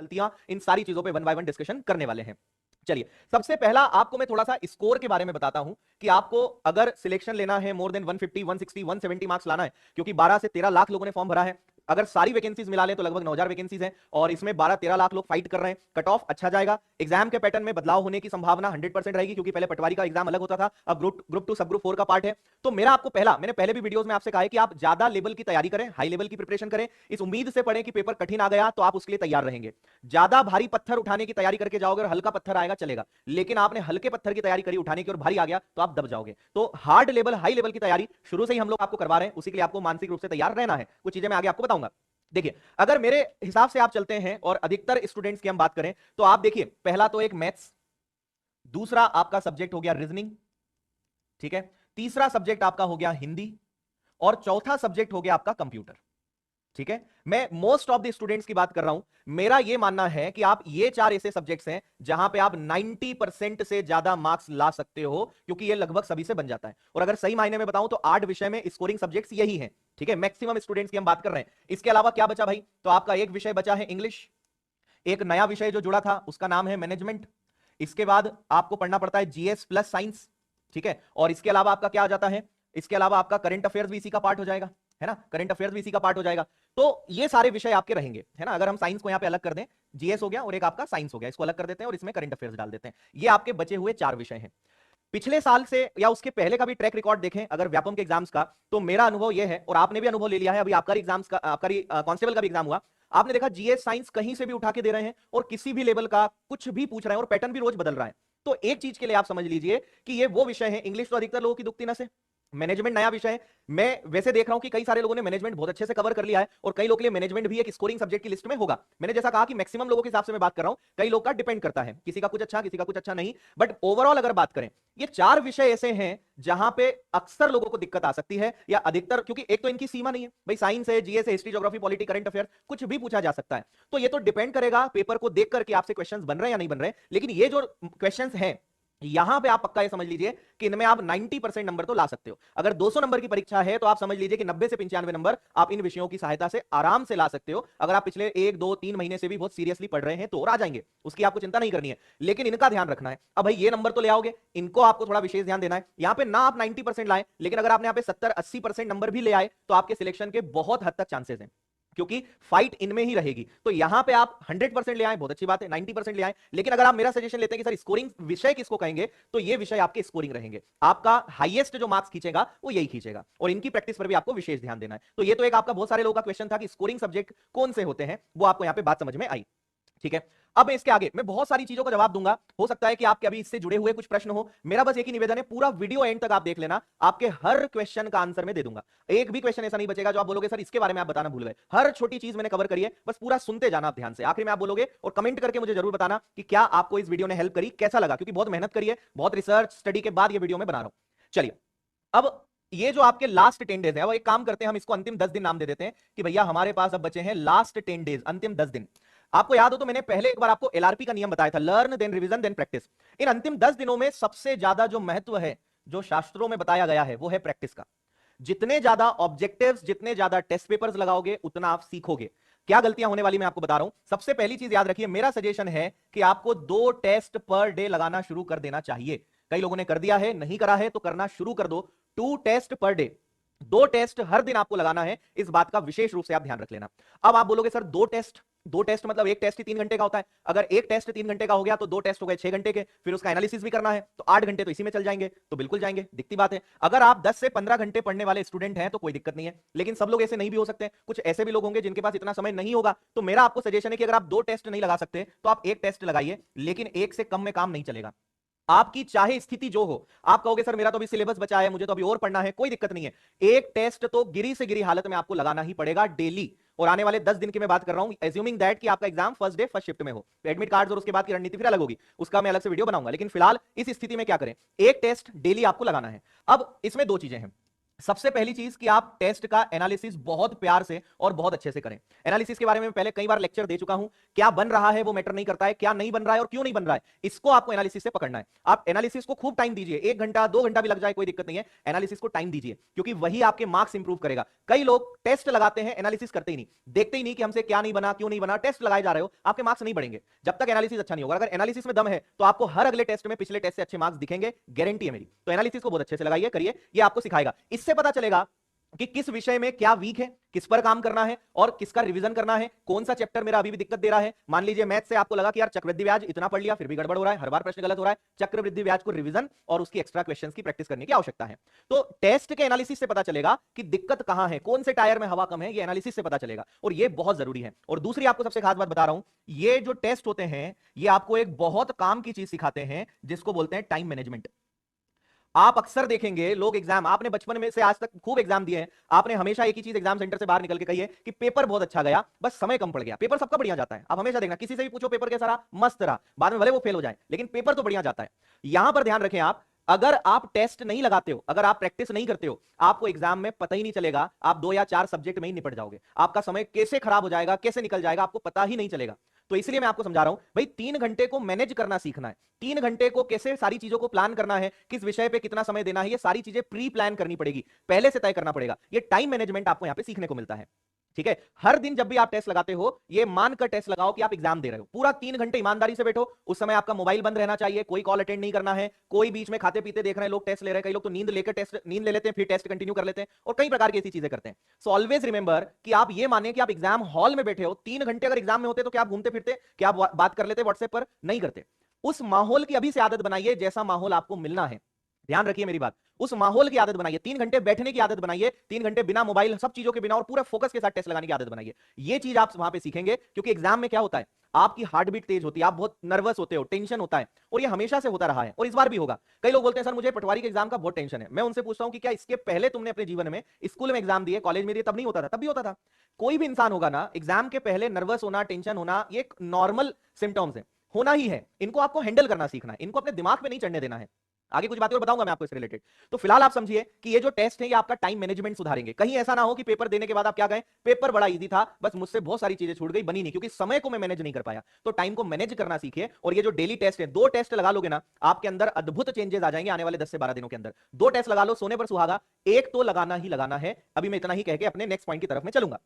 गलतियां, इन सारी चीजों पे वन बाय वन डिस्कशन करने वाले हैं। चलिए, सबसे पहला आपको मैं थोड़ा सा स्कोर के बारे में बताता हूं कि आपको अगर सिलेक्शन लेना है, मोर देन 150, 160, 170 मार्क्स लाना है, क्योंकि 12 से 13 लाख लोगों ने फॉर्म भरा है। अगर सारी वैकेंसीज मिला लें तो लगभग 9000 वैकेंसीज हैं और इसमें 12-13 लाख लोग फाइट कर रहे हैं। कट ऑफ अच्छा जाएगा। एग्जाम के पैटर्न में बदलाव होने की संभावना 100% रहेगी, क्योंकि पहले पटवारी का एग्जाम अलग होता था, अब ग्रुप 2 सब ग्रुप 4 का पार्ट है। तो मेरा आपको मैंने पहले भी वीडियोस में आपसे कहा है कि आप ज्यादा लेवल की तैयारी करें, हाई लेवल की प्रिपरेशन करें, इस उम्मीद से पढ़ें कि पेपर कठिन आ गया तो आप उसके लिए तैयार रहेंगे। ज्यादा भारी पत्थर उठाने की तैयारी करके जाओगे और हल्का पत्थर आएगा चलेगा, लेकिन आपने हल्के पत्थर की तैयारी करी उठाने की और भारी आ गया तो आप दब जाओगे। तो हार्ड लेवल, हाई लेवल की तैयारी शुरू से ही हम लोग आपको करवा रहे हैं, उसी के लिए आपको मानसिक रूप से तैयार रहना है। कुछ चीजें मैं आगे आपको बताऊंगा। देखिए, अगर मेरे हिसाब से आप चलते हैं और अधिकतर स्टूडेंट्स की हम बात करें तो आप देखिए, पहला तो एक मैथ्स, दूसरा आपका सब्जेक्ट हो गया रीजनिंग, ठीक है, तीसरा सब्जेक्ट आपका हो गया हिंदी और चौथा सब्जेक्ट हो गया आपका कंप्यूटर। ठीक है, मैं मोस्ट ऑफ द स्टूडेंट्स की बात कर रहा हूं। मेरा यह मानना है कि आप ये 4 ऐसे सब्जेक्ट्स हैं जहां पे आप 90% से ज्यादा मार्क्स ला सकते हो, क्योंकि ये लगभग सभी से बन जाता है। और अगर सही मायने में बताऊं तो 8 विषय में स्कोरिंग सब्जेक्ट्स यही हैं। ठीक है, मैक्सिमम स्टूडेंट्स की हम बात कर रहे हैं। इसके अलावा क्या बचा भाई? तो आपका एक विषय बचा है इंग्लिश, एक नया विषय जो जुड़ा था उसका नाम है मैनेजमेंट, इसके बाद आपको पढ़ना पड़ता है जीएस प्लस साइंस। ठीक है, और इसके अलावा आपका क्या आ जाता है? इसके अलावा आपका करंट अफेयर्स भी इसी का पार्ट हो जाएगा, है ना, करंट अफेयर्स भी इसी का पार्ट हो जाएगा। तो ये सारे विषय आपके रहेंगे, है ना। अगर हम साइंस को यहां पे अलग कर दें, जीएस हो गया और एक आपका साइंस हो गया, इसको अलग कर देते हैं और इसमें करंट अफेयर्स डाल देते हैं। ये आपके बचे हुए 4 विषय हैं। पिछले साल से या उसके पहले का भी ट्रैक रिकॉर्ड देखें अगर व्यापम के एग्जाम्स का, तो मेरा अनुभव यह है, और आपने भी अनुभव ले लिया है, अभी आपका एग्जाम्स का, आपका कांस्टेबल का भी एग्जाम हुआ, आपने देखा जीएस साइंस कहीं से भी उठा के दे रहे हैं और किसी भी लेवल का कुछ भी पूछ रहे हैं और पैटर्न भी रोज बदल रहा है। तो एक चीज के लिए आप समझ लीजिए कि ये वो विषय है, इंग्लिश तो अधिकतर लोगों की दुखती नस है, मैनेजमेंट नया विषय है। मैं वैसे देख रहा हूं कि कई सारे लोगों ने मैनेजमेंट बहुत अच्छे से कवर कर लिया है और कई लोगों के लिए मैनेजमेंट भी एक स्कोरिंग सब्जेक्ट की लिस्ट में होगा। मैंने जैसा कहा कि मैक्सिमम लोगों के हिसाब से मैं बात कर रहा हूं, कई लोग का डिपेंड करता है, किसी का कुछ अच्छा, किसी का कुछ अच्छा नहीं, बट ओवरऑल अगर बात करें, ये 4 विषय ऐसे हैं जहां पे अक्सर लोगों को दिक्कत आ सकती है, या अधिकतर, क्योंकि एक तो इनकी सीमा नहीं है भाई, साइंस है, जीएस है, history, geography, polity, current affair, कुछ भी पूछा जा सकता है। तो ये तो डिपेंड करेगा पेपर को देख करके आपसे क्वेश्चंस बन रहे हैं या नहीं बन रहे, लेकिन ये जो क्वेश्चंस हैं यहां पे आप पक्का ये समझ लीजिए कि इनमें आप 90% नंबर तो ला सकते हो। अगर 200 नंबर की परीक्षा है तो आप समझ लीजिए कि 90 से 95 नंबर आप इन विषयों की सहायता से आराम से ला सकते हो, अगर आप पिछले 1, 2, 3 महीने से भी बहुत सीरियसली पढ़ रहे हैं तो, और आ जाएंगे, उसकी आपको चिंता नहीं करनी है। लेकिन इनका ध्यान रखना है। अब भाई ये नंबर तो ले आओगे, इनको आपको थोड़ा विशेष ध्यान देना है। यहां पे ना आप 90% लाए, लेकिन अगर आपने यहां पे 70-80% नंबर भी ले आए तो आपके सिलेक्शन के बहुत हद तक चांसेस हैं, क्योंकि फाइट इनमें ही रहेगी। तो यहां पे आप 100% ले आए, बहुत अच्छी बात है, 90% ले आए, लेकिन अगर आप मेरा सजेशन लेते हैं कि सर स्कोरिंग विषय किसको कहेंगे, तो ये विषय आपके स्कोरिंग रहेंगे। आपका हाईएस्ट जो मार्क्स खींचेगा वो यही खींचेगा, और इनकी प्रैक्टिस पर भी आपको विशेष ध्यान देना है। तो ये तो एक आपका बहुत सारे लोगों का क्वेश्चन था कि स्कोरिंग सब्जेक्ट कौन से होते हैं, वो आपको यहां पे बात समझ में आई। ठीक है, अब इसके आगे मैं बहुत सारी चीजों का जवाब दूंगा, हो सकता है कि आपके अभी इससे जुड़े हुए कुछ प्रश्न हो। मेरा बस एक ही निवेदन है, पूरा वीडियो एंड तक आप देख लेना, आपके हर क्वेश्चन का आंसर मैं दे दूंगा। एक भी क्वेश्चन ऐसा नहीं बचेगा जो आप बोलोगे सर इसके बारे में आप बताना भूल गए। हर छोटी चीज मैंने कवर करी है, बस पूरा सुनते जाना आप ध्यान से। आखिर में आप बोलोगे और कमेंट करके मुझे जरूर बताना कि क्या आपको इस वीडियो ने हेल्प करी, कैसा लगा, क्योंकि बहुत मेहनत करी है, बहुत रिसर्च स्टडी के बाद ये वीडियो में बना रहा हूं। चलिए, अब ये जो आपके लास्ट 10 डेज है, अब एक काम करते हैं, हम इसको अंतिम 10 दिन नाम दे देते हैं कि भैया हमारे पास अब बचे हैं लास्ट 10 डेज, अंतिम 10 दिन। आपको याद हो तो मैंने पहले एक बार आपको एलआरपी का नियम बताया था, learn then revision then practice. इन अंतिम 10 दिनों में सबसे ज्यादा जो महत्व है, जो शास्त्रों में बताया गया है, वो है प्रैक्टिस का। जितने ज्यादा ऑब्जेक्टिव्स, जितने ज्यादा टेस्ट पेपर्स लगाओगे, उतना आप सीखोगे। क्या गलतियां होने वाली मैं आपको बता रहा हूं। सबसे पहली चीज याद रखिए, मेरा सजेशन है कि आपको 2 टेस्ट पर डे लगाना शुरू कर देना चाहिए। कई लोगों ने कर दिया है, नहीं करा है तो करना शुरू कर दो। 2 टेस्ट पर डे, 2 टेस्ट हर दिन आपको लगाना है, इस बात का विशेष रूप से आप ध्यान रख लेना। अब आप बोलोगे सर 2 टेस्ट मतलब एक टेस्ट ही 3 घंटे का होता है। अगर एक टेस्ट 3 घंटे का हो गया तो 2 टेस्ट हो गए 6 घंटे के, फिर उसका एनालिसिस भी करना है, तो 8 घंटे तो इसी में चल जाएंगे। तो बिल्कुल जाएंगे, दिखती बात है। अगर आप 10 से 15 घंटे पढ़ने वाले स्टूडेंट हैं तो कोई दिक्कत नहीं है, लेकिन सब लोग ऐसे नहीं भी हो सकते, कुछ ऐसे भी लोग होंगे जिनके पास इतना समय नहीं होगा। तो मेरा आपको सजेशन है कि अगर आप 2 टेस्ट नहीं लगा सकते तो आप एक टेस्ट लगाइए, लेकिन एक से कम में काम नहीं चलेगा। आपकी चाहे स्थिति जो हो, आप कहोगे सर मेरा तो अभी सिलेबस बचा है, मुझे तो अभी और पढ़ना है, कोई दिक्कत नहीं है। एक टेस्ट तो गिरी से गिरी हालत में आपको लगाना ही पड़ेगा डेली। और आने वाले 10 दिन की मैं बात कर रहा हूं, एज्यूमिंग दैट कि आपका exam first day first shift में हो। एडमिट कार्ड्स और उसके बाद की रणनीति फिर अलग होगी, उसका मैं अलग से वीडियो बनाऊंगा। लेकिन फिलहाल इस स्थिति में क्या करें, एक टेस्ट डेली आपको लगाना है। अब इसमें 2 चीजें हैं। सबसे पहली चीज कि आप टेस्ट का एनालिसिस बहुत प्यार से और बहुत अच्छे से करें। एनालिसिस के बारे में पहले कई बार लेक्चर दे चुका हूं। क्या बन रहा है वो मैटर नहीं करता है, क्या नहीं बन रहा है और क्यों नहीं बन रहा है, इसको आपको एनालिसिस से पकड़ना है। आप एनालिसिस को खूब टाइम दीजिए, 1 घंटा 2 घंटा भी लग जाए कोई दिक्कत नहीं है, एनालिसिस को टाइम दीजिए, क्योंकि वही आपके मार्क्स इंप्रूव करेगा। कई लोग टेस्ट लगाते हैं, एनालिसिस करते ही नहीं, देखते ही नहीं कि हमसे क्या नहीं बना, क्यों नहीं बना, टेस्ट लगाए जा रहे हो, आपके मार्क्स नहीं बढ़ेंगे जब तक एनालिसिस अच्छा नहीं होगा। अगर एनालिसिस में दम है तो आपको हर अगले टेस्ट में पिछले टेस्ट से अच्छे मार्क्स दिखेंगे, गारंटी है मेरी। तो एनालिसिस को बहुत अच्छे से लगाइए, करिए, ये आपको सिखाएगा। इससे पता चलेगा कि किस विषय में क्या वीक है, किस पर काम करना है और किसका रिवीजन करना है, कौन सा चैप्टर मेरा अभी भी दिक्कत दे रहा है। मान लीजिए मैथ से आपको लगा कि यार चक्रवृद्धि ब्याज इतना पढ़ लिया फिर भी गड़बड़ हो रहा है, हर बार प्रश्न गलत हो रहा है, चक्रवृद्धि ब्याज को रिवीजन और उसकी एक्स्ट्रा क्वेश्चंस की प्रैक्टिस करने की आवश्यकता है। तो टेस्ट के एनालिसिस से पता चलेगा कि दिक्कत कहां है, कौन से टायर में हवा कम है, ये एनालिसिस से पता चलेगा और ये बहुत जरूरी है। और दूसरी आपको सबसे खास बात बता रहा हूं, ये जो टेस्ट होते हैं ये आपको एक बहुत काम की चीज सिखाते हैं जिसको बोलते हैं टाइम मैनेजमेंट। आप अक्सर देखेंगे लोग एग्जाम, आपने बचपन में से आज तक खूब एग्जाम दिए हैं, आपने हमेशा एक ही चीज एग्जाम सेंटर से बाहर निकल के कही है कि पेपर बहुत अच्छा गया, बस समय कम पड़ गया। पेपर सबका बढ़िया जाता है, आप हमेशा देखना, किसी से भी पूछो पेपर कैसा रहा, मस्त रहा, बाद में भले वो फेल हो जाए लेकिन पेपर तो बढ़िया जाता है। यहां पर ध्यान रखें आप, अगर आप टेस्ट नहीं लगाते हो, अगर आप प्रैक्टिस नहीं करते हो, आपको एग्जाम में पता ही नहीं चलेगा, आप 2 या 4 सब्जेक्ट में ही निपट जाओगे, आपका समय कैसे खराब हो जाएगा, कैसे निकल जाएगा, आपको पता ही नहीं चलेगा। तो इसलिए मैं आपको समझा रहा हूं भाई, 3 घंटे को मैनेज करना सीखना है, 3 घंटे को कैसे सारी चीजों को प्लान करना है, किस विषय पे कितना समय देना है, ये सारी चीजें प्री प्लान करनी पड़ेगी, पहले से तय करना पड़ेगा। ये टाइम मैनेजमेंट आपको यहां पे सीखने को मिलता है। ठीक है, हर दिन जब भी आप टेस्ट लगाते हो, ये मानकर टेस्ट लगाओ कि आप एग्जाम दे रहे हो, पूरा 3 घंटे ईमानदारी से बैठो। उस समय आपका मोबाइल बंद रहना चाहिए, कोई कॉल अटेंड नहीं करना है, कोई बीच में खाते पीते देख रहे हैं लोग टेस्ट ले रहे हैं, कई लोग तो नींद लेकर टेस्ट, नींद ले लेते हैं फिर टेस्ट कंटिन्यू कर लेते हैं और कई प्रकार की ऐसी चीजें करते हैं। सो ऑलवेज रिमेंबर कि आप ये माने कि आप एग्जाम हॉल में बैठे हो, 3 घंटे अगर एग्जाम में होते तो क्या आप घूमते फिरते, क्या आप बात कर लेते व्हाट्सएप पर, नहीं करते। उस माहौल की अभी से आदत बनाइए जैसा माहौल आपको मिलना है, ध्यान रखिए मेरी बात, उस माहौल की आदत बनाइए, 3 घंटे बैठने की आदत बनाइए, 3 घंटे बिना मोबाइल, सब चीजों के बिना और पूरा फोकस के साथ टेस्ट लगाने की आदत बनाइए। ये चीज आप वहां पे सीखेंगे, क्योंकि एग्जाम में क्या होता है, आपकी हार्ट बीट तेज होती है, आप बहुत नर्वस होते हो, टेंशन होता है, और ये हमेशा से होता रहा है और इस बार भी होगा। कई लोग बोलते हैं सर मुझे पटवारी के एग्जाम का बहुत टेंशन है। मैं उनसे पूछता हूं कि क्या इसके पहले तुमने अपने जीवन में स्कूल में एग्जाम दिए, कॉलेज में दिए, तब नहीं होता था? तब भी होता था। कोई भी इंसान होगा ना, एग्जाम के पहले नर्वस होना, टेंशन होना, ये एक नॉर्मल सिम्टम्स है, होना ही है। इनको आपको हैंडल करना सीखना है, इनको अपने दिमाग में नहीं चढ़ने देना है। आगे कुछ बातें और बताऊंगा मैं आपको इससे रिलेटेड। तो फिलहाल आप समझिए कि ये जो टेस्ट है ये आपका टाइम मैनेजमेंट सुधारेंगे। कहीं ऐसा ना हो कि पेपर देने के बाद आप क्या कहें, पेपर बड़ा इजी था, बस मुझसे बहुत सारी चीजें छूट गई, बनी नहीं, क्योंकि समय को मैं मैनेज नहीं कर पाया। तो टाइम को मैनेज करना सीखिए। और ये जो डेली टेस्ट है, 2 टेस्ट लगा लोगे ना, आपके अंदर अद्भुत चेंजेस आ जाएंगे आने वाले 10 से 12 दिनों के अंदर। 2 टेस्ट लगा लो, सोने पर सुहागा, एक तो लगाना ही लगाना है। अभी मैं इतना ही कह के अपने नेक्स्ट पॉइंट की तरफ में चलूंगा।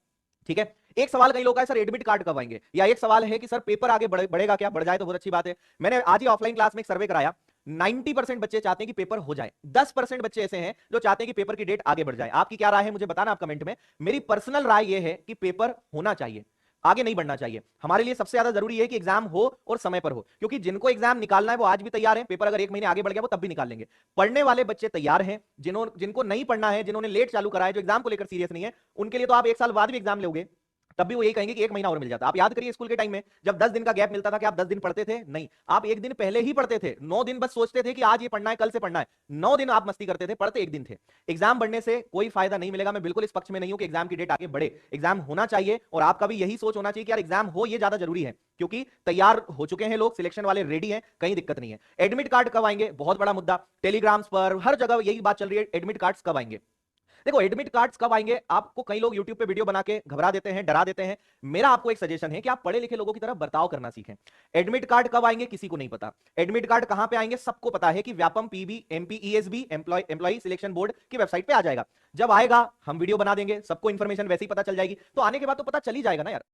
ठीक है, एक सवाल कई लोग का है सर एडमिट कार्ड कब आएंगे, या एक सवाल है कि सर पेपर आगे बढ़ेगा क्या, बढ़ जाए तो बहुत अच्छी बात है। मैंने आज ही ऑफलाइन क्लास में एक सर्वे कराया, 90% बच्चे चाहते हैं कि पेपर हो जाए, 10% बच्चे ऐसे हैं जो चाहते हैं कि पेपर की डेट आगे बढ़ जाए। आपकी क्या राय है मुझे बताना आप कमेंट में। मेरी पर्सनल राय यह है कि पेपर होना चाहिए, आगे नहीं बढ़ना चाहिए। हमारे लिए सबसे ज्यादा जरूरी है कि एग्जाम हो और समय पर हो, क्योंकि जिनको एग्जाम निकालना है वो आज भी तैयार हैं, पेपर अगर 1 महीने आगे बढ़ गया वो तब भी निकाल लेंगे। पढ़ने वाले बच्चे तैयार हैं, जिनको नहीं पढ़ना है, जिन्होंने लेट चालू करा है, जो एग्जाम को लेकर सीरियस नहीं है, उनके लिए तो आप 1 साल बाद भी एग्जाम लोगे तब भी वो यही कहेंगे कि 1 महीना और मिल जाता। आप याद करिए स्कूल के टाइम में जब 10 दिन का गैप मिलता था, कि आप 10 दिन पढ़ते थे? नहीं, आप 1 दिन पहले ही पढ़ते थे। 9 दिन बस सोचते थे कि आज ये पढ़ना है, कल से पढ़ना है। 9 दिन आप मस्ती करते थे, पढ़ते 1 दिन थे। एग्जाम बढ़ने से कोई फायदा नहीं मिलेगा। मैं बिल्कुल इस पक्ष में नहीं हूं कि एग्जाम की डेट आगे बढ़े, एग्जाम होना चाहिए और आपका भी यही सोच होना चाहिए कि यार एग्जाम हो, ये ज्यादा जरूरी है, क्योंकि तैयार हो चुके हैं लोग, सिलेक्शन वाले रेडी हैं, कहीं दिक्कत नहीं है। एडमिट कार्ड कब आएंगे, बहुत बड़ा मुद्दा, टेलीग्राम्स पर हर जगह यही बात चल रही है, एडमिट कार्ड्स कब आएंगे। देखो एडमिट कार्ड्स कब आएंगे, आपको कई लोग YouTube पे वीडियो बना के घबरा देते हैं, डरा देते हैं। मेरा आपको एक सजेशन है कि आप पढ़े लिखे लोगों की तरह बर्ताव करना सीखें। एडमिट कार्ड कब आएंगे किसी को नहीं पता। एडमिट कार्ड कहां पे आएंगे सबको पता है कि Vyapam PB MPESB employee selection board की वेबसाइट पे आ जाएगा। जब आएगा हम वीडियो बना देंगे, सबको इंफॉर्मेशन वैसे ही पता चल जाएगी। तो आने के बाद तो पता चल ही जाएगा ना यार।